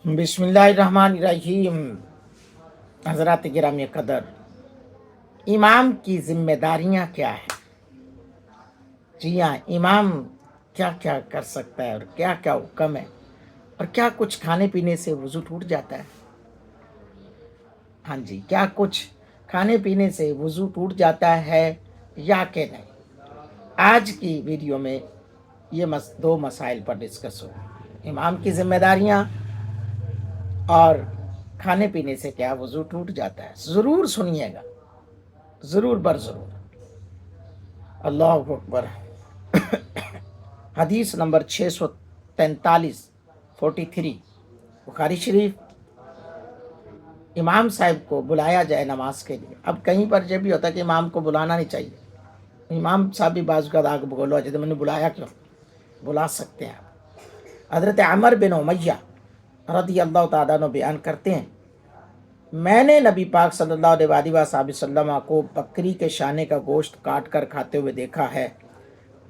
बिस्मिल्लाहिर्रहमानिर्रहीम। हज़रात गिरामी कदर, इमाम की जिम्मेदारियां क्या है? जी हाँ, इमाम क्या क्या कर सकता है और क्या क्या हुक्म है, और क्या कुछ खाने पीने से वज़ू टूट जाता है? हाँ जी, क्या कुछ खाने पीने से वज़ू टूट जाता है या कि नहीं? आज की वीडियो में ये दो मसाइल पर डिस्कस हो, इमाम की जिम्मेदारियां और खाने पीने से क्या वज़ू टूट जाता है। ज़रूर सुनिएगा, ज़रूर बर ज़रूर। अल्लाह अकबर। हदीस नंबर 643 43 बुखारी शरीफ। इमाम साहब को बुलाया जाए नमाज के लिए। अब कहीं पर जब भी होता है कि इमाम को बुलाना नहीं चाहिए, इमाम साहब भी बाज़ का आग बोलो जैसे मैंने बुलाया क्यों, बुला सकते हैं आप। हज़रत अमर बिन उमय्या रज़ी अल्लाह तआला अन्हु बयान करते हैं, मैंने नबी पाक सल्लल्लाहु अलैहि वसल्लम को बकरी के शाने का गोश्त काट कर खाते हुए देखा है।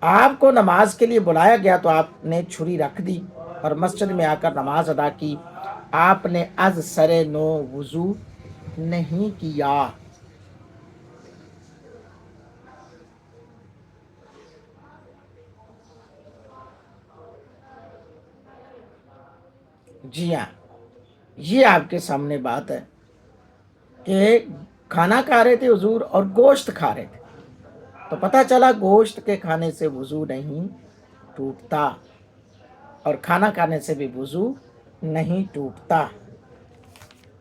आपको नमाज के लिए बुलाया गया तो आपने छुरी रख दी और मस्जिद में आकर नमाज अदा की। आपने अज सरे नो वुजू नहीं किया। जी हाँ, ये आपके सामने बात है कि खाना खा रहे थे हुजूर और गोश्त खा रहे थे, तो पता चला गोश्त के खाने से वुजू नहीं टूटता और खाना खाने से भी वुजू नहीं टूटता।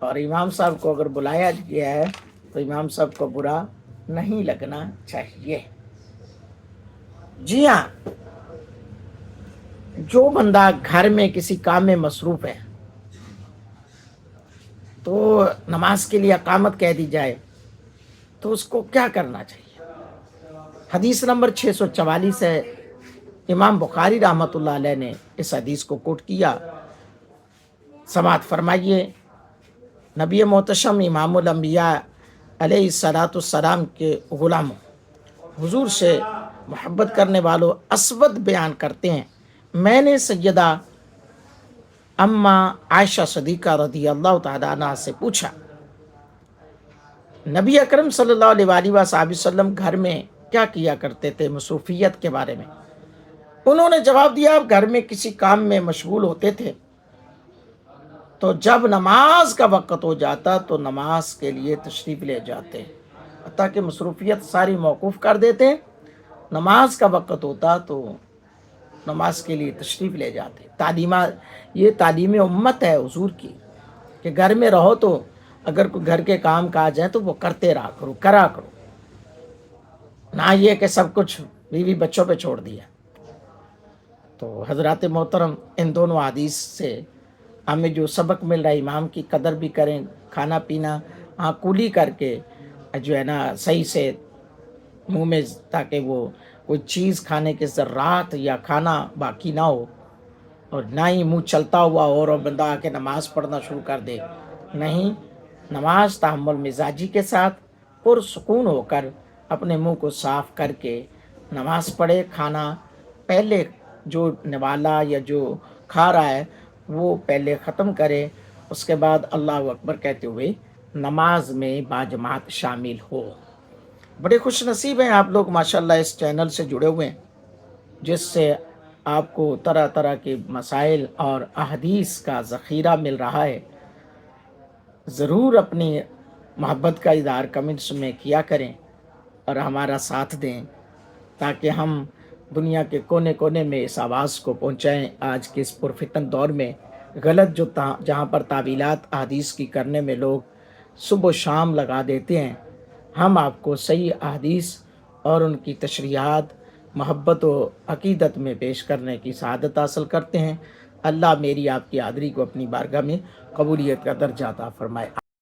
और इमाम साहब को अगर बुलाया गया है तो इमाम साहब को बुरा नहीं लगना चाहिए। जी हाँ, जो बंदा घर में किसी काम में मसरूफ है तो नमाज के लिए अकामत कह दी जाए तो उसको क्या करना चाहिए? हदीस नंबर 644 है। इमाम बुखारी रहमतुल्लाह अलैह ने इस हदीस को कोट किया। समात फरमाइए, नबी मोहतशम इमामुल अंबिया अलैहिस्सलाम के गुलाम हुजूर से मोहब्बत करने वालों असवद बयान करते हैं, मैंने सैयदा अम्मा आयशा सदीका रदी अल्लाह तआला अन्हा से पूछा, नबी अकरम सल्लल्लाहु अलैहि वसल्लम घर में क्या किया करते थे, मसरूफियत के बारे में। उन्होंने जवाब दिया, आप घर में किसी काम में मशगूल होते थे तो जब नमाज का वक़्त हो जाता तो नमाज के लिए तशरीफ़ ले जाते, ताकि मसरूफियत सारी मौकूफ़ कर देते। नमाज का वक़्त होता तो नमाज के लिए तशरीफ़ ले जाते। ये तालीम उम्मत है हुजूर की कि घर में रहो तो अगर कोई घर के काम काज हैं तो वो करते रहा करो, करा करो, ना ये कि सब कुछ बीवी बच्चों पे छोड़ दिया। तो हज़रात मोहतरम, इन दोनों हदीस से हमें जो सबक मिल रहा है, इमाम की कदर भी करें, खाना पीना कुली करके जो है ना सही से मुंह में, ताकि वो कोई चीज़ खाने के ज़र्रात या खाना बाकी ना हो, और ना ही मुंह चलता हुआ और बंदा आके नमाज पढ़ना शुरू कर दे। नहीं, नमाज तहम्मुल मिजाजी के साथ पुरसुकून होकर अपने मुंह को साफ़ करके नमाज पढ़े। खाना पहले जो निवाला या जो खा रहा है वो पहले ख़त्म करे, उसके बाद अल्लाह अकबर कहते हुए नमाज में बाजमात शामिल हो। बड़े खुश नसीब हैं आप लोग माशाल्लाह इस चैनल से जुड़े हुए हैं, जिससे आपको तरह तरह के मसाइल और अहदीस का ज़ख़ीरा मिल रहा है। ज़रूर अपनी मोहब्बत का इज़हार कमेंट्स में किया करें और हमारा साथ दें, ताकि हम दुनिया के कोने कोने में इस आवाज़ को पहुँचाएँ। आज के इस पुरफितन दौर में गलत जो जहाँ पर तावीलात अहदीस की करने में लोग सुबह शाम लगा देते हैं, हम आपको सही अहदीस और उनकी तशरीहात मोहब्बत व अक़ीदत में पेश करने की सआदत हासिल करते हैं। अल्लाह मेरी आपकी हाज़िरी को अपनी बारगाह में कबूलियत का दर्जा अता फ़रमाए।